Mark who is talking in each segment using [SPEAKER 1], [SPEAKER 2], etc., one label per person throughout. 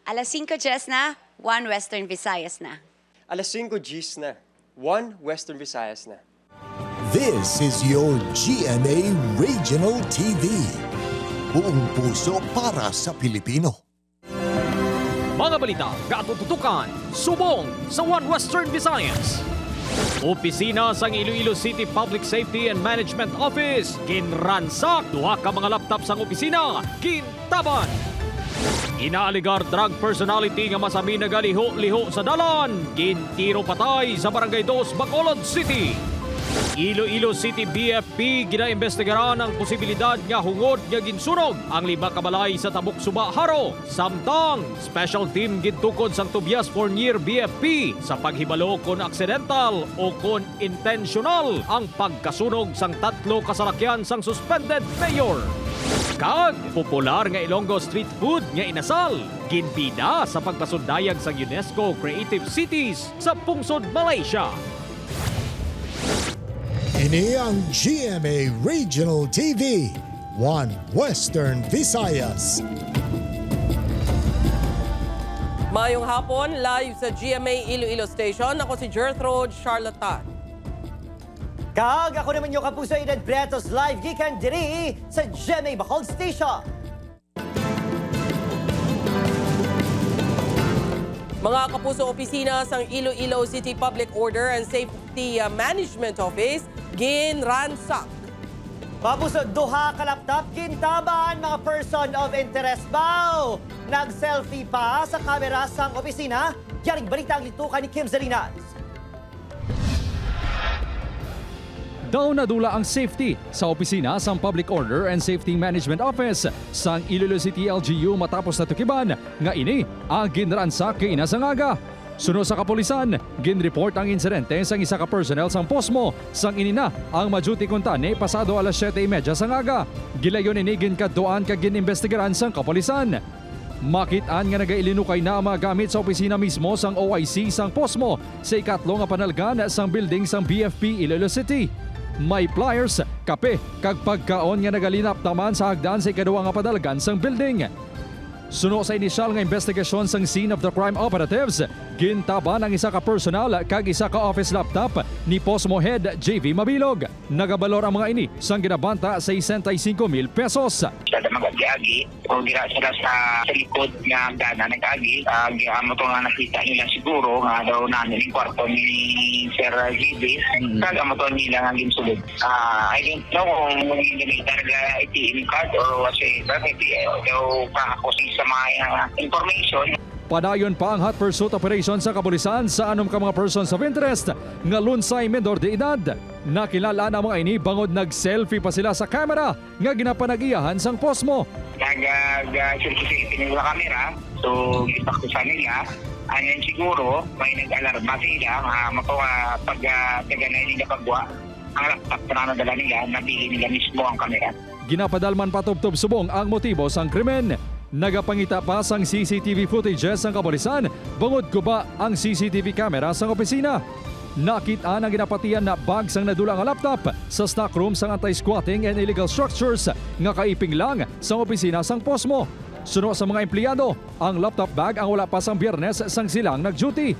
[SPEAKER 1] Alas 5 Gs na, 1 Western Visayas na.
[SPEAKER 2] Alas 5 Gs na, 1 Western Visayas na.
[SPEAKER 3] This is your GMA Regional TV. Buong puso para sa Pilipino.
[SPEAKER 4] Mga balita, katututukan, subong sa One Western Visayas. Opisina sa Iloilo City Public Safety and Management Office, ginransak, duha ka mga laptop sang opisina, gintaban. Inaaligar drug personality nga masami nagaliho-liho sa dalan, gintiro patay sa Barangay 2, Bacolod City. Iloilo City BFP ginaimbestigaran ang posibilidad nga hungod nga ginsunog ang 5 kabalay sa Tabuk Suba, Haro. Samtang special team gintukod sang Tobias Fournier BFP sa paghibalo kon accidental o kon intentional ang pagkasunog sang 3 kasalakyan sang suspended mayor. Kag popular nga Ilonggo street food nga inasal ginbida sa pagpasundayag sa UNESCO Creative Cities sa pungsod Malaysia.
[SPEAKER 3] Ini ang GMA Regional TV, One Western Visayas.
[SPEAKER 5] Mayong hapon, live sa GMA Iloilo Station. Ako si Gertrude Charlatan.
[SPEAKER 6] Kag ako naman yung kapuso Eden Bretos live gikan diri sa GMA Bacolod Station.
[SPEAKER 5] Mga kapuso, opisina sang Iloilo City Public Order and Safety Management Office ginransak.
[SPEAKER 6] Kapuso, duha ka laptop gintaban mga person of interest bao. Nag-selfie pa sa kamera sang opisina. Yaring balita ang litukan ni Kim Zalinas.
[SPEAKER 4] Daw nadula ang safety sa opisina sang Public Order and Safety Management Office sang Iloilo City LGU matapos natukiban nga ini ang ginransak kay ina sang aga. Sunod sa kapulisan, ginreport ang insidente sang isa ka personnel sang Posmo sang inina ang maduty kuntani pasado alas 7:30 sang aga. Gilayon ini ginkaduan kag ginimbestigaran sang kapulisan. Makitaan nga nagailinukay na ang mga gamit sa opisina mismo sang OIC sang Posmo sa ikatlo nga panalgan sang building sang BFP Iloilo City. May pliers, kape, kag pagkaon nga nagalinap naman sa hagdan sa ikaduwa nga padalgan sang building. Suno sa inisyal nga investigasyon sang scene of the crime operatives, gintaban ang isa ka personal kag isa ka office laptop ni Posmo Head JV Mabilog. Nagabalor ang mga ini sang ginabanta sa 65,000 pesos.
[SPEAKER 7] Sa mag-agi, o gira sila sa likod nga dana nag-agi, amo to nga nakita nila siguro nga daw namin yung kwarto ni Sir JV, kag amo to nila nga ginsulod. I don't know kung hindi talaga iti card or kasi bakit daw kakakosi sa mga information.
[SPEAKER 4] Padayon pa ang hot pursuit operation sa kapulisan sa anom ka mga persons of interest nga lunsay menor de edad. Nakilala na mga ini bangod nag-selfie pa sila sa camera nga ginapanag-iyahan sang Posmo.
[SPEAKER 7] Nag-circulate nila kamera, so ipaktusan nila. Ayan siguro, may nag-alarma sila pag taganay nila pagwa. Ang laptop na nadala nila, nabili nila mismo ang kamera.
[SPEAKER 4] Ginapadalman patubtob subong ang motibo sang krimen. Nagapangita pa sang CCTV footages sang kapulisan bangod guba ang CCTV camera sang opisina. Nakita ang ginapatian na bag sang nadula nga laptop sa stockroom sang anti-squatting and illegal structures nga kaiping lang sang opisina sang Posmo. Suno sa mga empleyado, ang laptop bag ang wala pa sang Biyernes sang silang nag-duty.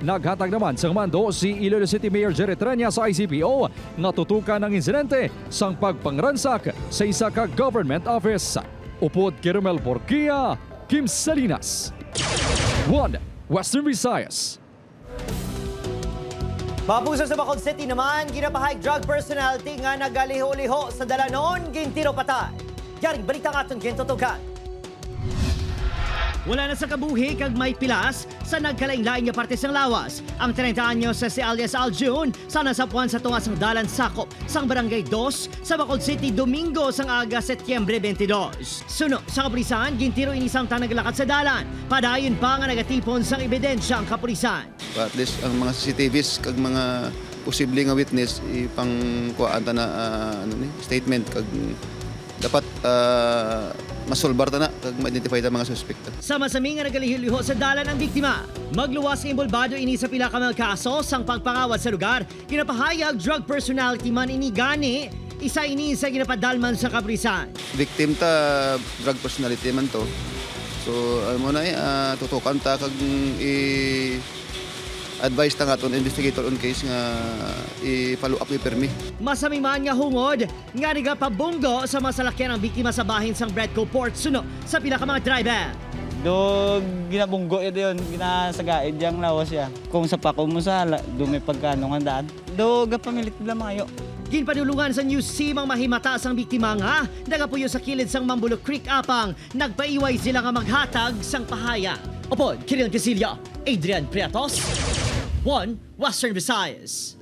[SPEAKER 4] Naghatag naman sang mando si Iloilo City Mayor Jerry Trenya sa ICPO nga tutukan ang insidente sang pagpangransak sa isa ka government office. Upod Kirmel Porquia, Kim Salinas. One Western Visayas.
[SPEAKER 6] Mapuso sa Bacolod City naman, ginapahay drug personality nga nagaliho-liho sa dalanon, gintiro patay. Yaring balita nga itong gintutukan.
[SPEAKER 8] Wala na sa kabuhi kag may pilas sa nagkalain-lain nga parte sang lawas. Ang 30 anyos sa si alias Aljun sa nasapuan sa tunga sang dalan sakop sang Barangay 2 sa Bacolod City Domingo sang aga Setyembre 22. Suno sa kapulisan, gintiro ini samtang naglakad sa dalan. Padayon pa nga nagatipon sang ebidensya ang kapulisan.
[SPEAKER 9] At least ang mga CCTVs kag mga posible nga witness ipangkuhaan ta na statement kag dapat masolbar ta na kag ma-identify ta mga suspekta.
[SPEAKER 8] Sama-sami nga nagaliho-liho sa dalan ang biktima. Magluwas involbado ini sa pila ka mga kaso sang pagpangawat sa lugar. Kinapahayag drug personality man ini gani, isa ini sa ginapadalman sa kapulisan.
[SPEAKER 9] Victim ta drug personality man to. So mo na tutukan ta kag advice ta nga ton investigator on case nga i-follow up ni permi.
[SPEAKER 8] Masamiman nga hungod nga niga pabunggo sa masalakyan ang biktima sa bahin sang Bradco Port suno sa pila ka mga driver.
[SPEAKER 10] Do ginabunggo ito yun, ginasagaid diyang lawas siya. Kung sa pako mo sa dumi pagkano nga daan, do gapamilit nila mayo.
[SPEAKER 8] Ginpadulungan sa News C mang mahimata sang biktima nga nagapuyo sa kilid sang Mambulo Creek apang nagpaiway sila nga maghatag sang pahaya. Upod, Kiril Casillo, Adrian Priatos, 1 Western Visayas.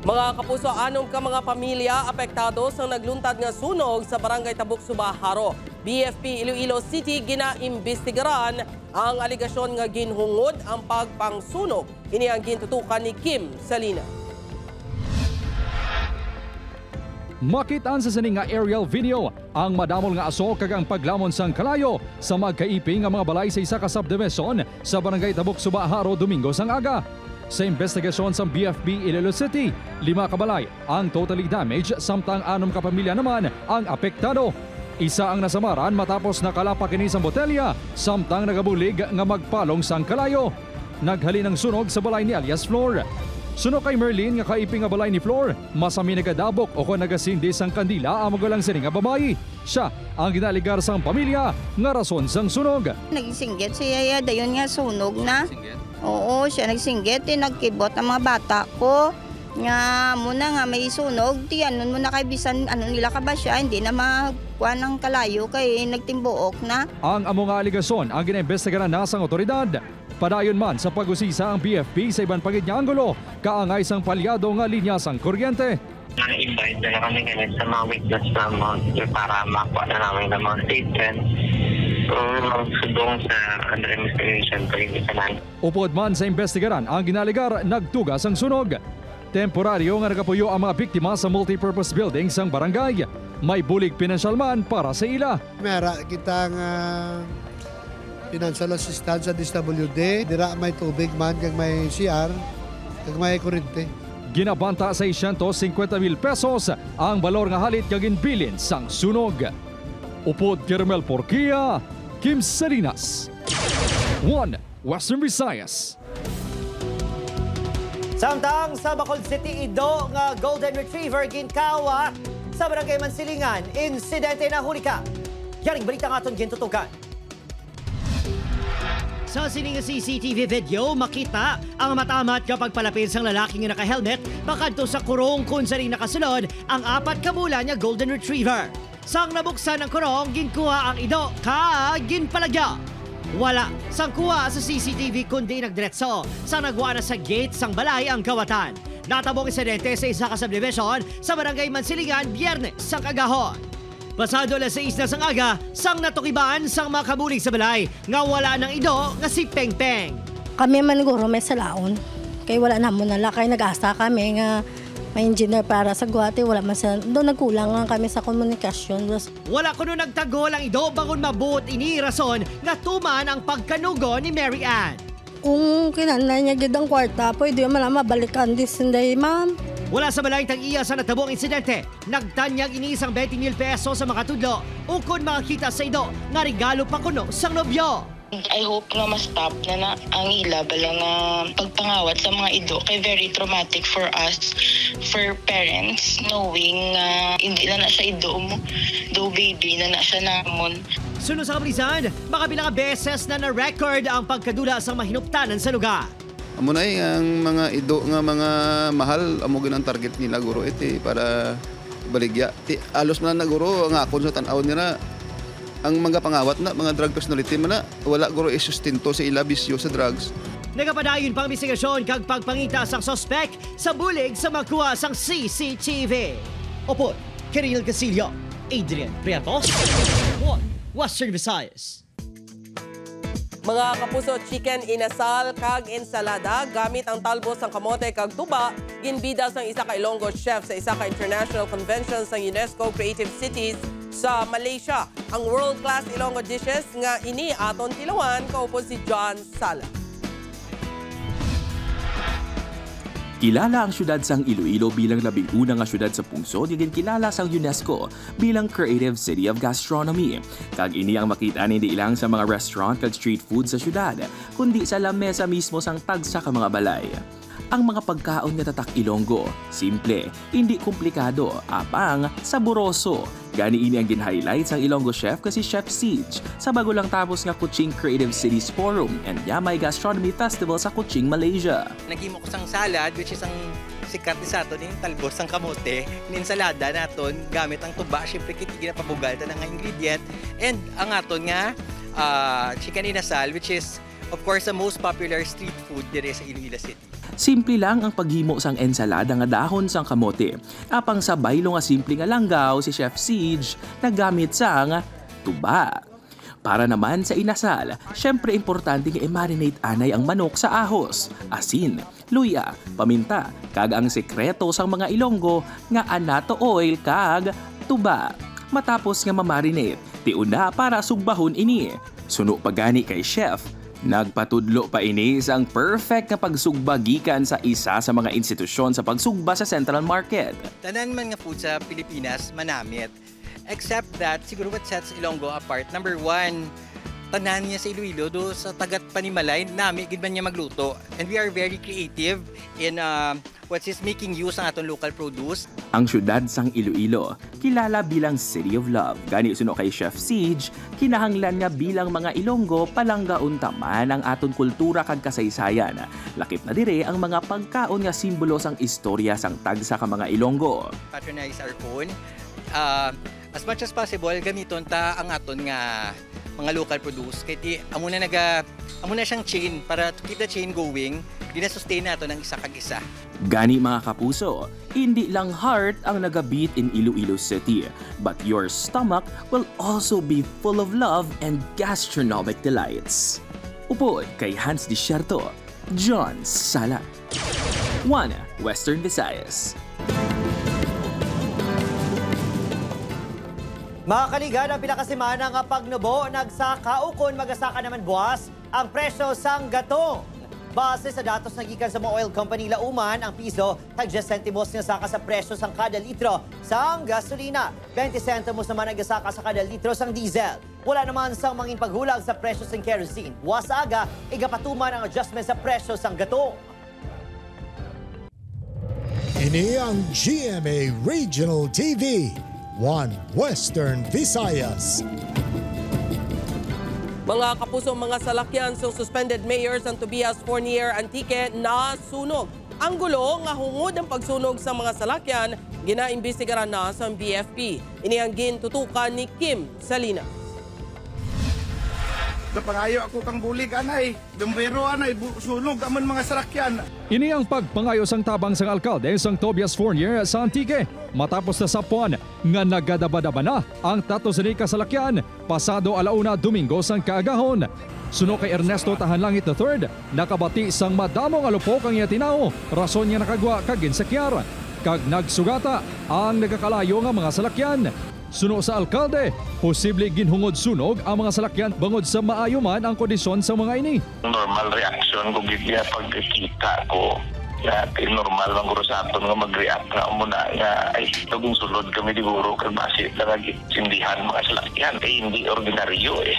[SPEAKER 5] Mga kapuso, anong ka mga pamilya apektado sa nagluntad nga sunog sa Barangay Tabuk, Subaharo. BFP Iloilo City ginaimbestigaran ang aligasyon nga ginhungod ang pagpangsunog. Ini ang gintutukan ni Kim Salina.
[SPEAKER 4] Makitaan sa sining nga aerial video ang madamol nga aso kag ang paglamon sang kalayo sa magkaiping nga mga balay sa isa ka subdivision sa Barangay Tabuk, Subaharo Domingo sang aga. Sa investigasyon sa BFP Iloilo City, 5 ka balay ang totally damaged samtang 6 ka pamilya naman ang apektado. Isa ang nasamaran matapos nakalapak kini sa botelya samtang nagabulig nga magpalong sang kalayo. Naghali ng sunog sa balay ni alias Flor. Suno kay Merlin nga kaiping nga balay ni Flor, masami nagadabok o kung nagasindi sang kandila ang magalang sini nga babayi. Siya ang ginaligar sang pamilya nga rason sang sunog.
[SPEAKER 11] Nagsinggit si Yaya, dayon nga sunog na. Oo, siya nagsinggit, nagkibot ang mga bata ko. Nga muna nga may sunog, tiyanon mo na kay bisan ano nila ka ba siya, hindi na makuha ng kalayo kay nagtimbuok na.
[SPEAKER 4] Ang amo nga aligasyon ang ginaimbestigaran na sang otoridad. Padayon man sa pag-usisa ang BFP sa ibang pagid nga anggulo, kaangay sang palyado nga linya sang kuryente.
[SPEAKER 7] Na-invite na kami ngayon sa mga witness naman para makuha na namin ng mga statement. So, magsudong sa under investigation pag-ibisanan.
[SPEAKER 4] Upod man sa investigaran ang ginaligar, nagtugas ang sunog. Temporaryo nga nagapuyo ang mga biktima sa multipurpose building sang barangay. May bulig pinansyal man para sa ila.
[SPEAKER 12] Mera kitang financial assistance sa DSWD. Dira may tubig man, kag may CR, kag may kurente.
[SPEAKER 4] Ginabanta sa 650,000 pesos ang balor nga halit kag inbilin sang sunog. Upod Kermel Porquia, Kim Salinas, 1 Western Visayas.
[SPEAKER 6] Samtang sa Bacolod City, ido nga Golden Retriever ginkawa sa Barangay Mansilingan. Insidente na huli ka. Yaring balita nga itong gintutukan.
[SPEAKER 8] Sa sining CCTV video, makita ang matamat kapag palapit sang lalaking nga naka-helmet pakadto sa kurong kung sa ring nakasunod ang 4 ka bula niya Golden Retriever. Sang nabuksan ang kurong, ginkuha ang ido ka ginpalagya. Wala sang kuha sa CCTV kundi nagdiretso sang nagwa na sa gate sang balay ang kawatan. Natabong insidente sa isa ka subdivision sa Barangay Mansilingan, Biyernes sang kagahon. Pasado alas 6 na sang aga, sang natukibaan sang makabulig sa balay nga wala ng ido nga si Peng Peng.
[SPEAKER 13] Kami man guro may salaon. Kay wala na mo nala, kay nag-asa kami nga may engineer para sa Guwate, wala man sa doon nagkulang nga kami sa komunikasyon.
[SPEAKER 8] Wala kuno nagtagol ang ido bangon mabuot ini rason nga tuman ang pagkanugo ni Mary Ann.
[SPEAKER 13] Kung kinanay niya gid ang kwarta, pwede man na mabalikan this day, ma'am.
[SPEAKER 8] Wala sa balay tag-iya sa natabong insidente. Nagtanyag ini isang 20,000 pesos sa makatudlo ukon makakita sa ido nga regalo pa kuno sang nobyo.
[SPEAKER 14] I hope nga ma-stop na ang ila bala nga pagpangawat sa mga ido kay very traumatic for us, for parents, knowing hindi na siya ido mo, do baby na siya namon.
[SPEAKER 8] Sunod sa kablisan, makabilang beses na na-record ang pagkadula sa mahinuptanan sa lugar.
[SPEAKER 9] Amo na ang mga ido nga mga mahal, amo ginang target nila guro iti para baligya. Alos man na guro nga akon sa tan-aw nila. Ang mga pangawat na, mga drug personality man na, wala guro isustinto sa ila bisyo sa drugs.
[SPEAKER 8] Nagapadayon pang investigasyon kag pagpangita sang sospek sa bulig sa makuha sang CCTV. Opo, Kiril Casillo, Adrian Priatos, 1 Western Visayas.
[SPEAKER 5] Mga kapuso, chicken inasal kag ensalada gamit ang talbos ng kamote kag tuba ginbida sang isa ka Ilonggo chef sa isa ka international convention sa UNESCO Creative Cities sa Malaysia. Ang world-class Ilonggo dishes nga ini aton tilawan kaupo si John Sala.
[SPEAKER 15] Kilala ang syudad sang Iloilo bilang labing-una nga syudad sa pungsod, igin kilala sang UNESCO bilang Creative City of Gastronomy. Kag ini ang makita ni di ilang sa mga restaurant kag street food sa syudad, kundi sa lamesa mismo sang tagsa ka mga balay. Ang mga pagkaon nga tatak Ilonggo, simple, hindi komplikado, apang saboroso. Gani ini ang gin-highlight sang Ilonggo chef kasi Chef Siege sa bago lang tapos nga Kuching Creative Cities Forum and Yamay Gastronomy Festival sa Kuching, Malaysia.
[SPEAKER 16] Naghimo ko sang salad which is ang sikat ni sato ning talbos sang kamote, ning ensalada naton gamit ang tuba, syempre kiti ginapabugal ta nga ingredient, and ang aton nga chicken inasal which is of course the most popular street food dire sa Iloilo City.
[SPEAKER 15] Simple lang ang paghimo sang ensalada nga dahon sang kamote. Apang sa baylo nga simple nga langgaw si Chef Siege nagamit sang tuba. Para naman sa inasal, syempre importante nga i-marinate anay ang manok sa ahos, asin, luya, paminta, kag ang sekreto sang mga Ilonggo nga anato oil kag tuba. Matapos nga ma-marinate, tiuna para sugbahon ini. Suno pagani kay chef, nagpatudlo pa ini sang perfect nga pagsugba gikan sa isa sa mga institusyon sa pagsugba sa Central Market.
[SPEAKER 16] Tanan man nga food sa Pilipinas manamit. Except that, siguro what sets Ilonggo apart, number one, tanan niya sa Iloilo, do sa tagat Panimalay, nami, gid man niya magluto. And we are very creative in what's is making use ng aton local produce.
[SPEAKER 15] Ang syudad sang Iloilo, kilala bilang City of Love. Gani suno kay Chef Siege, kinahanglan nga bilang mga Ilonggo palanggaon taman ang aton kultura kag kasaysayan. Lakip na dire ang mga pagkaon nga simbolo sang istorya sang tagsa ka mga Ilonggo.
[SPEAKER 16] Patronize our phone. As much as possible, gamiton ta ang aton nga mga local produce. Kaya amuna siyang chain para to keep the chain going, gina-sustain nato ng isa kag isa.
[SPEAKER 15] Gani mga kapuso, hindi lang heart ang nagabit in Iloilo City, but your stomach will also be full of love and gastronomic delights. Upod kay Hans Desierto, John Sala. 1 Western Visayas.
[SPEAKER 6] Mga kaligan, ang pinakasimana nga pagnubo, nagsaka ukon magasaka naman buwas ang presyo sang gatong. Base sa datos nagikan sa mga oil company Lauman, ang piso tag 10 sentimos nga saka sa presyo sang kada litro sang gasolina. 20 sentimos naman ang gasaka sa kada litro sang diesel. Wala naman sang mangin paghulag sa presyo sang kerosene. Buwas aga, igapatuman ang adjustment sa presyo sang gatong.
[SPEAKER 3] Ini ang GMA Regional TV. 1 Western Visayas.
[SPEAKER 5] Mga kapuso, mga salakyan sa suspended mayor San Tobias Fournier Antique na sunog. Ang gulo nga hungod ang pagsunog sa mga salakyan, ginaimbestigaran na sa BFP. Ini ang gintutukan ni Kim Salinas.
[SPEAKER 17] Napangayo ako kang bulig, anay. Dumbero, anay. Sunog amon mga salakyan.
[SPEAKER 4] Ini ang pagpangayo sang tabang sang alkalde sang Tobias Fournier sa Antique. Matapos na sapuan nga nagadabadaba na ang 3 kasalakyan pasado alauna Domingo sang kaagahon. Suno kay Ernesto Tahanlangit III, nakabati sang madamong alupok ang iyatinao, rason niya nakagwa kag ginsakyar. Kag nagsugata ang nagakalayo nga mga salakyan. Suno sa alkalde, posible ginhungod sunog ang mga salakyan bangod sa maayo man ang kondisyon sa mga ini.
[SPEAKER 7] Normal reaction ko bigla pagkikita ko. Kaya normal lang guro sa aton nga mag-react nga muna nga ay itong sulod kami diguro kag base lang sindihan mga salakyan kay hindi ordinaryo eh.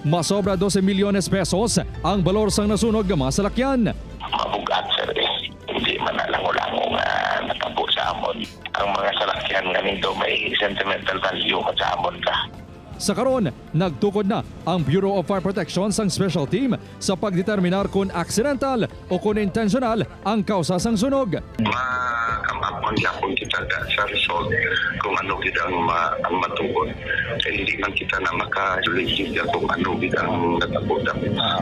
[SPEAKER 4] Masobra 12 milyones pesos ang balor sang nasunog nga mga salakyan.
[SPEAKER 7] Mabugat sir eh. Hindi man nalango-lango nga natabo sa amon. Ang mga salakyan nga nito may sentimental value sa amon ka.
[SPEAKER 4] Sa karon, nagtukod na ang Bureau of Fire Protection sang special team sa pagdeterminar kung accidental o kung intentional ang kausa sang sunog.
[SPEAKER 7] Makamapon niya kung kita sa result kung ano kita ang matungkol. Kaya hindi man kita na maka-julisip kung ano kita ang natapot.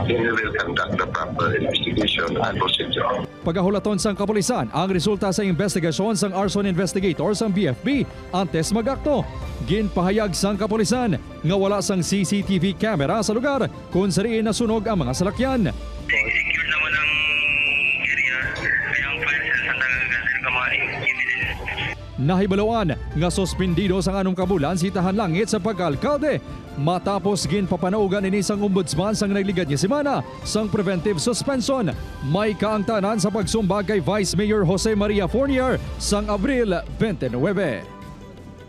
[SPEAKER 7] We will conduct the proper investigation and procedure.
[SPEAKER 4] Pagahulaton sang kapulisan ang resulta sa investigasyon sang arson investigator sang BFP antes magakto. Ginpahayag sang kapulisan nga wala sang CCTV camera sa lugar kung sariin na sunog ang mga salakyan.
[SPEAKER 7] Secure naman ang area kaya ang fire cells ang nagagasal ka mga evidence.
[SPEAKER 4] Nahibalawan nga suspendido sang anong kabulan si Tahanlangit sa pag-alkalde
[SPEAKER 18] Matapos ginpapanaugan ini sang ombudsman sang nagligad niya semana sang preventive suspension. May kaangtanan sa pagsumbag kay Vice Mayor Jose Maria Fournier sang Abril 29.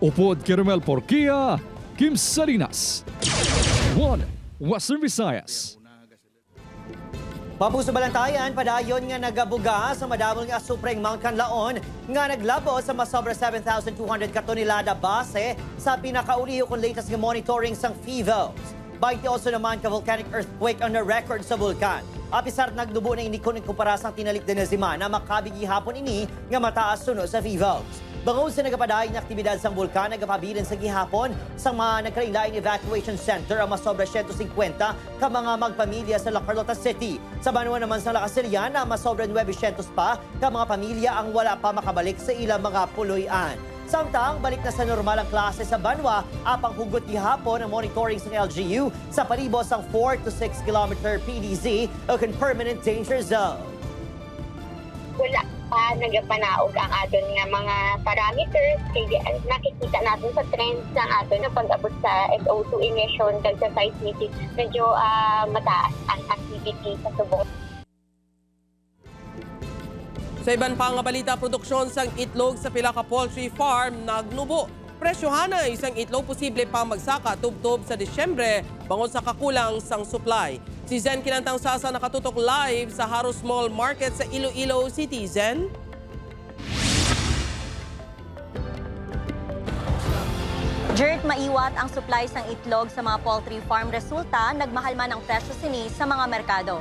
[SPEAKER 18] Upod kay Romel Porquia, Kim Salinas, One Western Visayas.
[SPEAKER 6] Pabuso Balantayan, padayon nga nagabuga sa madamol nga Supreng Mount Canlaon nga naglabo sa masobra 7,200 katonelada base sa pinakauliho kung latest nga monitoring sang FIVOS. 28 naman ka volcanic earthquake on the record sa vulkan. Apisar nagdubo na inikon kumpara sa tinalik din na semana makabigi hapon ini nga mataas suno sa FIVOS. Bangod sa nagapadayon na aktibidad sa bulkan, nagapabilin sa gihapon sa mga nagkailaing evacuation center ang masobra 150 ka mga magpamilya sa La Carlota City. Sa Banwa naman sa La Casiliana, masobra 900 pa ka mga pamilya ang wala pa makabalik sa ilang mga puloy-an. Samtang balik na sa normal ang klase sa Banwa, apang hugot gihapon ang monitoring sa LGU sa palibos ang 4 to 6 kilometer PDZ o permanent danger zone.
[SPEAKER 19] Wala pa nagapanaog ang aton nga mga parameters kaya nakikita natin sa trends ng aton na pag-abot sa SO2 emission kag sa seismicity medyo mataas ang activity sa subong.
[SPEAKER 5] Sa iban pa nga balita, produksyon sang itlog sa pila ka poultry farm nagnubo. Presyohan na isang itlog posible pang magsaka tubtob sa Disyembre bangod sa kakulang sang supply. Si Zen Kilantang Sasa nakatutok live sa Haros Mall Market sa Iloilo City. Zen?
[SPEAKER 20] Jert, maiwat ang supply sang itlog sa mga poultry farm. Resulta, nagmahal man ang presyo sini sa mga merkado.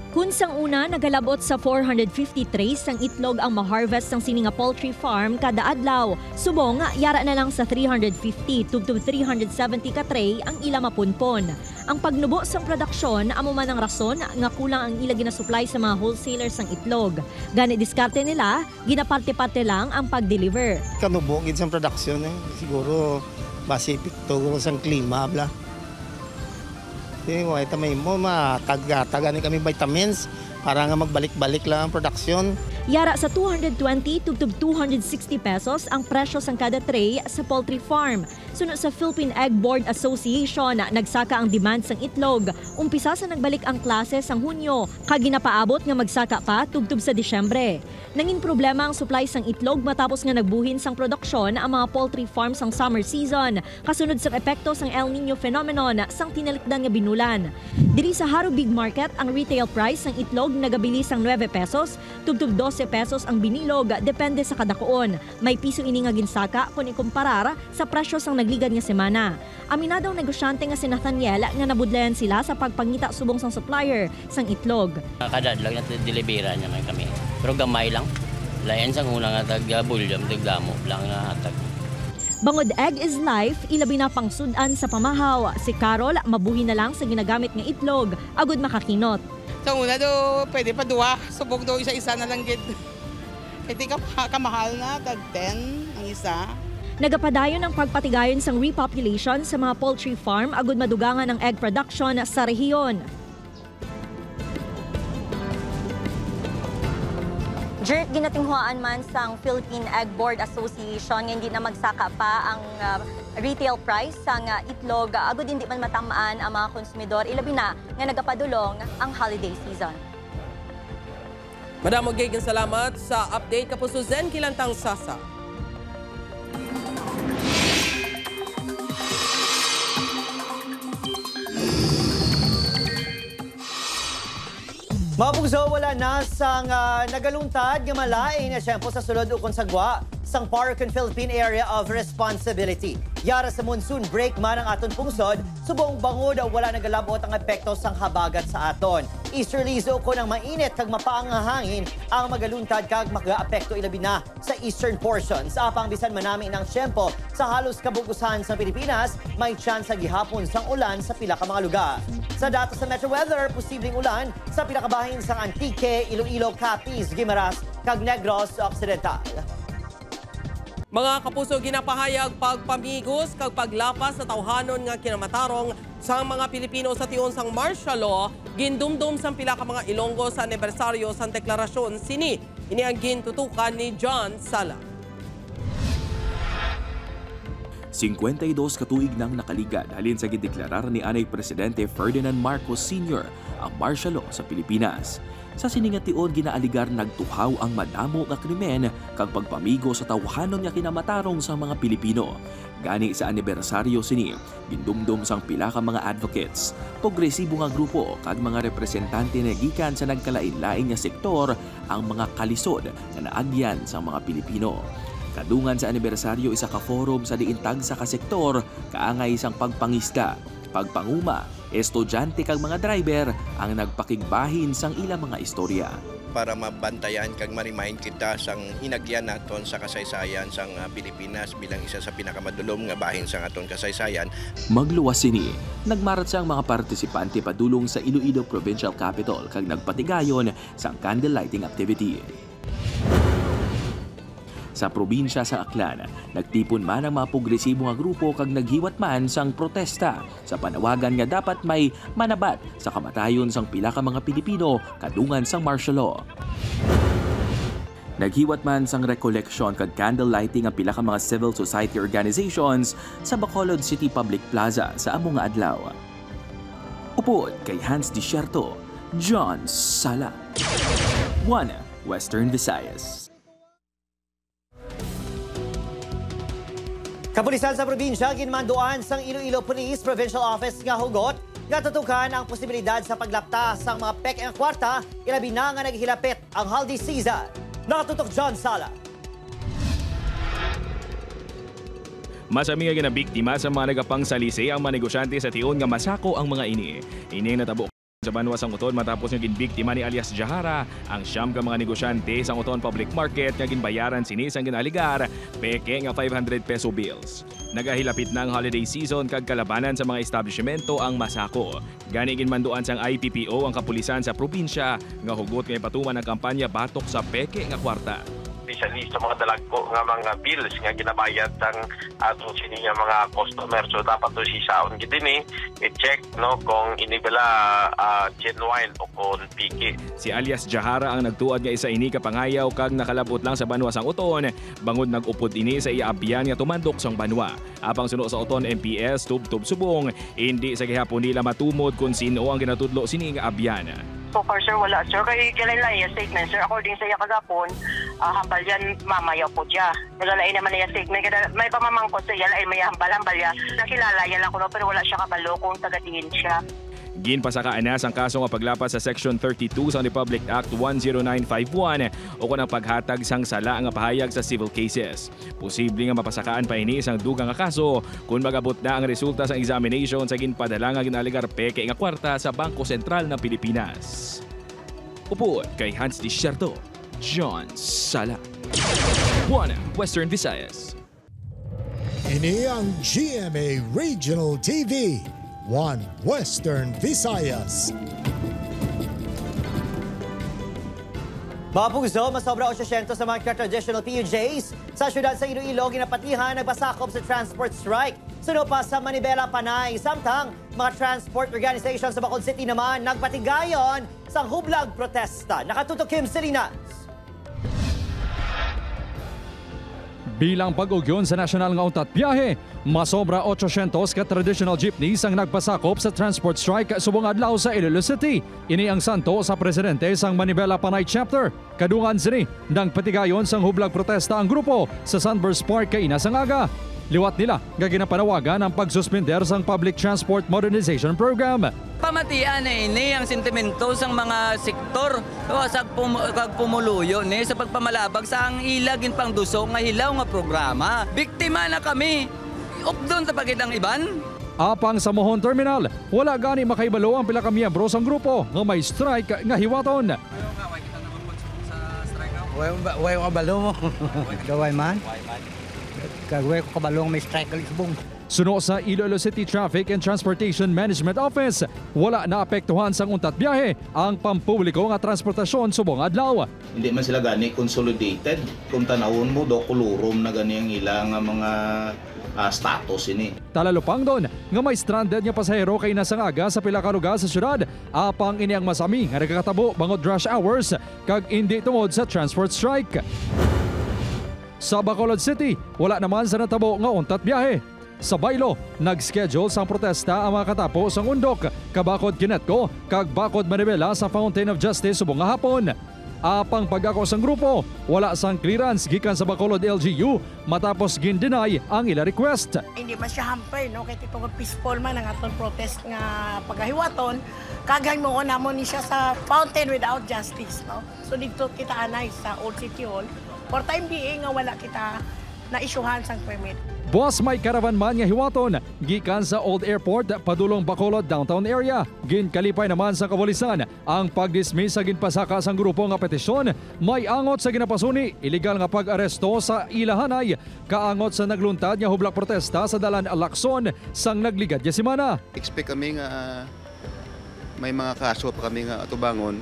[SPEAKER 20] Kung sang una, nagalabot sa 450 trays ang itlog ang ma-harvest ng sininga poultry farm kada adlaw. Subong, yara na lang sa 350 to 370 ka tray ang ila mapunpon. Ang pagnubo sang produksyon, amo man ang rason nga kulang ang ila ginasupply sa mga wholesalers ng itlog. Gani diskarte nila, ginaparte-parte lang ang pag-deliver.
[SPEAKER 21] Kanubo gid sang produksyon siguro base epekto sang klima bla. Wala tamay mo matag-tagan kami vitamins para nga magbalik-balik lang ang production.
[SPEAKER 20] Yara sa 220 to 260 pesos ang presyo sang kada tray sa poultry farm. Sunod sa Philippine Egg Board Association, nagsaka ang demand sang itlog. Umpisa sa nagbalik ang klase sang Hunyo, kag ginapaabot nga magsaka pa tubtob sa Disyembre. Nangin problema ang supply sang itlog matapos nga nagbuhin sang produksyon ang mga poultry farm sang summer season, kasunod sa epekto sang El Nino phenomenon sang tinalikdan nga binulan. Diri sa Haro Big Market, ang retail price sang itlog nagabili sang 9 pesos, tubtob 12 pesos ang binilog, depende sa kadakuon. May piso ini nga ginsaka kung ikumparar sa presyo sang nagligad nga semana. Aminadong negosyante nga si Nathaniel nga nabudlayan sila sa pagpangita subong sang supplier sang itlog.
[SPEAKER 22] Kada adlaw na delibera naman kami. Pero gamay lang. Layan sang una nga tag-bulyam, tag-damo lang nga hatag.
[SPEAKER 20] Bangod egg is life, ilabi na pang sudan sa pamahaw. Si Carol, mabuhi na lang sa ginagamit nga itlog, agud makakinot.
[SPEAKER 23] Sa una do, pwede pa duwa. Subok do isa-isa na lang gid. Hindi ka kamahal na, tag 10 ang isa.
[SPEAKER 20] Nagapadayon ang pagpatigayon sang repopulation sa mga poultry farm, agud madugangan ang egg production sa rehiyon. Jert, ginatinghuaan man sang Philippine Egg Board Association nga hindi na magsaka pa ang retail price sang itlog, agud hindi man matamaan ang mga konsumidor, ilabi na nga nagapadulong ang holiday season.
[SPEAKER 5] Madam Gigan, salamat sa update. Kapuso Zen Kilantang Sasa.
[SPEAKER 6] Mapugso, wala na sang nagaluntad nga malain na siyempo sa sulod ukon sagwa sang Paracan Philippine Area of Responsibility. Yara sa monsoon break man ang aton pungsod, subong bangod wala nagalabot ang epekto sang habagat sa aton. Easterlies ko ng mainit kag mapaang hangin ang magaluntad kag mag-aapekto ilabi na sa eastern portions. Apang bisan man namin ng siyempo sa halos kabugusan sa Pilipinas, may chance sa gihapon sang ulan sa pila ka mga lugar. Sa datos sa Metro Weather, posibleng ulan sa pinakabahin sa Antique, Iloilo, Capiz, Guimaras, kag Negros Occidental.
[SPEAKER 5] Mga kapuso, ginapahayag pagpamigos kag paglapas sa tawhanon nga kinamatarong sa mga Pilipino sa tiyon sang martial law, gindumdum sang pila ka mga Ilonggo sa anibersaryo sang deklarasyon sini. Ini ang gintutukan ni John Sala.
[SPEAKER 15] 52 katuig nang nakaligad halin sa gideklarar ni anay Presidente Ferdinand Marcos Sr. ang martial law sa Pilipinas. Sa siningatiun ginaaligar nagtuhaw ang madamo nga krimen kag pagpamigo sa tawhanon nga kinamatarong sa mga Pilipino. Gani sa anibersaryo sini, gindumdum sang pila ka mga advocates, progresibo nga grupo kag mga representante na gikan sa nagkalain-lain nga sektor ang mga kalisod nga naagyan sa mga Pilipino. Kadungan sa anibersaryo isa ka forum sa diintag sa kasektor, kaangay isang pagpangista, pagpanguma, estudyante kag mga driver ang nagpakigbahin sang ilang mga istorya.
[SPEAKER 1] Para mabantayan kag ma-remind kita sang hinagyan naton sa kasaysayan sang Pilipinas bilang isa sa pinakamadulom nga bahin sang aton kasaysayan.
[SPEAKER 15] Magluwas sini, nagmarat sang mga partisipante padulong sa Iloilo Provincial Capital kag nagpatigayon sang candle lighting activity. Sa probinsya sa Aklan, nagtipon man ang mga progresibo nga grupo kag naghiwat man sang protesta sa panawagan nga dapat may manabat sa kamatayon sang pila ka mga Pilipino kadungan sang martial law. Naghiwat man sang recollection kag candle lighting ang pila ka mga civil society organizations sa Bacolod City Public Plaza sa amo nga adlaw. Upod kay Hans Desierto, John Sala, One Western Visayas.
[SPEAKER 6] Kapulisan sa probinsya ginmanduan sang Iloilo Police Provincial Office nga hugot nga tutukan ang posibilidad sa paglaptas sang mga peke nga kwarta ilabi na nga naghilapit ang holiday season. Nakatutok John Sala.
[SPEAKER 2] Masami nga ginabiktima sa mga nagapangsalisi ang mga negosyante sa tiyon nga masako ang mga ini. Ini ang natabo sa Banwa sang Uton matapos nga ginbiktima ni alias Jahara ang siyam ka mga negosyante sang Uton Public Market nga ginbayaran sini sang ginaligar peke nga 500 peso bills. Nagahilapit na ang holiday season kag kalabanan sa mga establishmento ang masako. Gani ginmanduan sang IPPO ang kapulisan sa probinsya nga hugot nga ipatuman ang kampanya batok sa peke nga kwarta.
[SPEAKER 10] Especially sa mga dalagko nga mga bills nga ginabayad sang atong sini nga mga customer, so dapat to sisaon gid dinhi i-check no kung inibala genuine o kung piki.
[SPEAKER 2] Si alias Jahara ang nagtuad nga isa ini ka pangayaw kag nakalabot lang sa Banwa sang Uton bangod nag-upod ini sa iabyan nga tumandok sang Banwa. Apang suno sa Uton MPS tubtob subong hindi sa gihapon nila matumod kung sino ang ginatudlo sini nga abyan.
[SPEAKER 24] So far, sir, wala, sir. Kaya kailangan yung statement, sir. According sa iya kagapon, hambal yan, mamayaw po siya. Nagalain naman na yung statement. Kada may pamamangkot sa iya, ay may hambal yan. Nakilala yan lang ko, pero wala siya kabalo kung tagatingin siya.
[SPEAKER 2] Ginpasakaan na ang kaso nga paglapas sa Section 32 sa Republic Act 10951 o kunang paghatag sang sala nga pahayag sa civil cases. Posible nga mapasakaan pa ini sang dugang nga kaso kung magabot na ang resulta sa examination sa ginpadala nga ginaligar peke nga kwarta sa Bangko Sentral ng Pilipinas. Upo kay Hans Desierto, John Sala, One Western Visayas.
[SPEAKER 3] Ini ang GMA Regional TV, One Western Visayas.
[SPEAKER 6] Mga puso, masobra 800 sa mga traditional PUJs sa syudad sa Iloilo, ginapatihan nagpasakop sa transport strike. Suno pa sa Manibela, Panay. Samtang mga transport organizations sa Bacolod City naman nagpatigayon sa hublag protesta. Nakatutok Kim Salinas.
[SPEAKER 18] Bilang pag-ugyon sa nasyonal nga untat biyahe, masobra 800 ka traditional jeepneys ang nagpasakop sa transport strike subong adlaw sa Iloilo City. Ini ang santo sa presidente sang Manibela Panay Chapter. Kadungan sini nang patigayon sang hublag protesta ang grupo sa Sunburst Park kay Inasang Aga. Liwat nila nga ginapanawagan ang pagsuspender sang Public Transport Modernization Program.
[SPEAKER 25] Pamatian na ini ang sentimento sang mga sektor sa pumuluyo ni sa pagpamalabag sa ang ilagin pang duso nga hilaw nga programa. Biktima na kami. Updon sa pagitang iban.
[SPEAKER 18] Apang sa Mohon Terminal, wala gani makaibalo ang pila ka miyembro sang grupo nga may strike nga hiwaton.
[SPEAKER 26] Way mo kabalo mo. Gaway man. Gaway ko kabalo may strikealisbong.
[SPEAKER 18] Suno sa Iloilo City Traffic and Transportation Management Office, wala naapektuhan sang untat biyahe ang pampubliko nga transportasyon subong adlaw.
[SPEAKER 27] Hindi man sila gani consolidated. Kung tanawon mo do kulurom na gani ang ilang mga status ini.
[SPEAKER 18] Talalupang doon nga may stranded nga pasahero kay Inasang Aga sa pila ka lugar sa syudad. Apang ini ang masami nga nagkakatabo bangod rush hours kag hindi tungod sa transport strike. Sa Bacolod City, wala naman sa natabo nga untat biyahe. Sa baylo, nag-schedule sang protesta ang mga katapos ang undok, kabakod Kinetco, kag bakod Manibela sa Fountain of Justice subong nga hapon. Apang pag-ako sang grupo, wala sang clearance gikan sa Bacolod LGU matapos gin-deny ang ila request.
[SPEAKER 8] Hindi man siya hampay, no? Kahit itong peaceful man ang atong protest nga paghahiwaton, kagay mo namon ni siya sa Fountain without Justice, no? So dito kita anay sa Old City Hall. For time being, nga wala kita na-isyuhan sang permit.
[SPEAKER 18] Boss, may caravan man nga hiwaton gikan sa Old Airport padulong Bacolod downtown area. Ginkalipay naman sa kapulisan ang pagdismiss sa ginpasaka sang grupo nga petisyon. May angot sa ginapasuni illegal nga pag-aresto sa ilahanay, kaangot sa nagluntad nga hublak protesta sa dalan Lacson sang nagligad ya semana.
[SPEAKER 9] Expect kami nga may mga kaso pa kami nga atubangon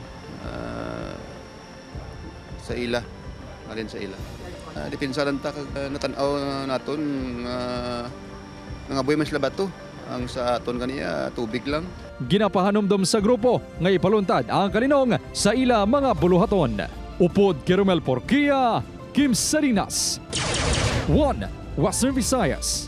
[SPEAKER 9] sa ila, alin sa ila. Depensa lang ta kag natanaw naton nga boy man sila bato. Ang sa aton kaniya tubig lang.
[SPEAKER 18] Ginapahanumdom sa grupo nga ipaluntad ang kaninong sa ila mga buluhaton. Upod Kirumel Porquia, Kim Salinas, 1 Western Visayas.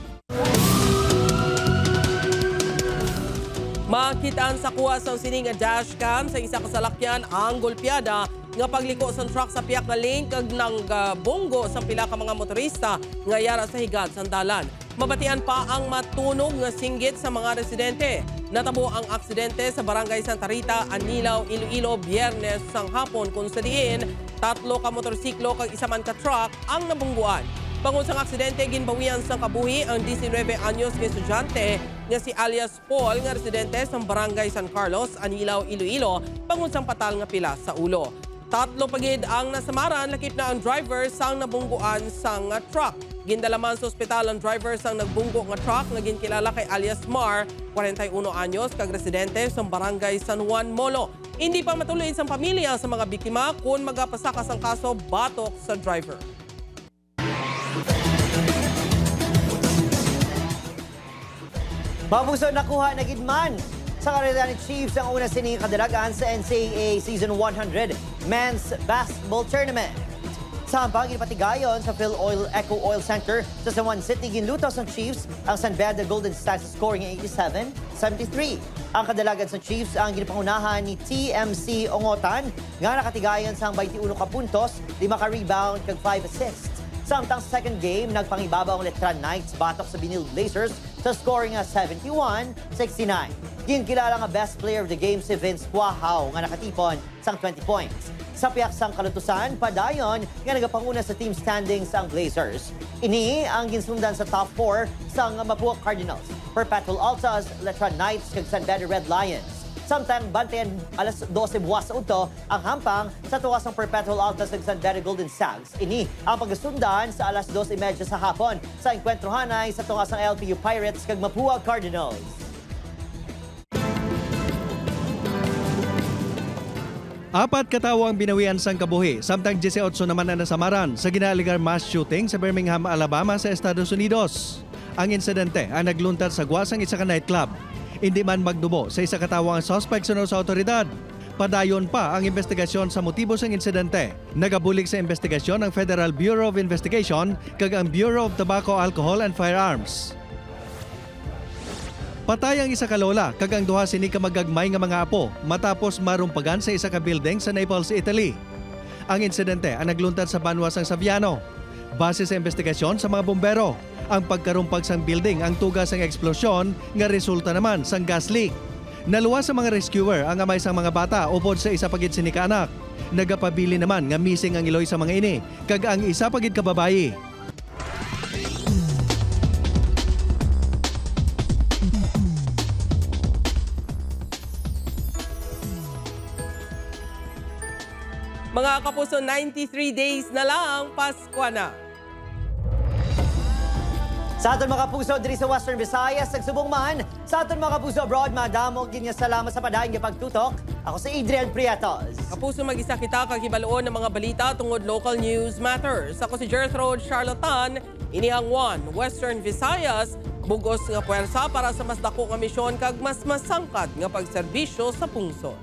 [SPEAKER 5] Makitaan sa kuha sa sining nga dashcam sa isa kasalakyan ang golpeada nga pagliko sa truck sa piyak na lane kag nang bunggo sa pila ka mga motorista nga yara sa higad sandalan. Mabatian pa ang matunog nga singgit sa mga residente. Natabo ang aksidente sa Barangay Santa Rita, Anilaw, Iloilo, Biyernes sang hapon kung sa diin 3 ka motorsiklo kag 1 man ka truck ang nabungguan. Bangod sa aksidente, ginbawian sa kabuhi ang 19 anyos nga estudyante nga si alias Paul nga residente sa Barangay San Carlos, Anilaw, Iloilo, bangod sang patal nga pila sa ulo. 3 pagid ang nasamaran, lakip na ang driver sang nabungguan sang truck. Gindalaman sa ospital ang driver sang nagbunggo nga truck nga ginkilala kay alias Mar, 41 anyos, kag residente sa Barangay San Juan, Molo. Hindi pa matuloy sa pamilya sa mga biktima kung magapasakas ang kaso batok sa driver.
[SPEAKER 6] Mabuso nakuha na gidman sa Karilani Chiefs ang una sining kadalagan sa NCAA Season 100 Men's Basketball Tournament. Sampang ginapatigayon sa Phil Oil Eco Oil Center sa San Juan City, ginlutos ng Chiefs ang San Beda Golden Stars scoring ng 87-73. Ang kadalagan sa Chiefs ang ginapangunahan ni TMC Ongotan nga nakatigayon sa 21 ka puntos, 5 ka rebound kag 5 assists. Samtang sa second game, nagpangibabaw ang Letran Knights batok sa Binil Blazers sa scoring nga 71-69. Ginkilala nga best player of the game si Vince Cuajao nga nakatipon sang 20 points. Sa piyak sang kalutusan, padayon nga nagapanguna sa team standings ang Blazers. Ini ang ginsundan sa top 4 sang Mapua Cardinals, Perpetual Altas, Letran Knights kag San Beda Red Lions. Samtang bantayan alas 12 buwas sa uto ang hampang sa tuwas ng Perpetual Altas ng San Beda Golden Sags. Ini ang pagsundan sa alas 12:30 sa hapon sa Encuentrohanay sa tuwas ng LPU Pirates kag Mapua Cardinals.
[SPEAKER 11] Apat katawo ang binawian sang kabuhi, samtang 18 naman na nasamaran sa ginaligar mass shooting sa Birmingham, Alabama sa Estados Unidos. Ang insidente ang nagluntad sa guwasang isa ka nightclub. Hindi man magdubo sa isa katawang suspect sunod sa otoridad. Padayon pa ang investigasyon sa motibo ng insidente. Nagabulig sa investigasyon ang Federal Bureau of Investigation kag ang Bureau of Tobacco, Alcohol and Firearms. Patay ang isa ka lola kag ang duha sini ka magagmay nga mga apo matapos marumpagan sa isa ka building sa Naples, Italy. Ang insidente ang nagluntad sa banwas ng Saviano. Base sa investigasyon sa mga bombero, ang pagkarumpag sang building ang tugas ng eksplosyon nga resulta naman sang gas leak. Naluwas sa mga rescuer ang amay sang mga bata upod sa isa pagid sini ka anak. Nagapabili naman nga missing ang iloy sa mga ini kag ang isa pagid ka babayi.
[SPEAKER 5] Mga kapuso, 93 days na lang, Pasko na.
[SPEAKER 6] Sa aton mga kapuso diri sa Western Visayas, nagsubong man. Sa aton mga kapuso abroad, madamo ginya salamat sa padayon nga pagtutok. Ako si Adrian Prietos.
[SPEAKER 5] Kapuso, mag-isa kita kag hibaloon ng mga balita tungod local news matters. Ako si Gertrude Charlatan, ini ang One Western Visayas, bugos nga puwersa para sa mas dako nga misyon kag mas masangkad nga pagserbisyo sa pungsod.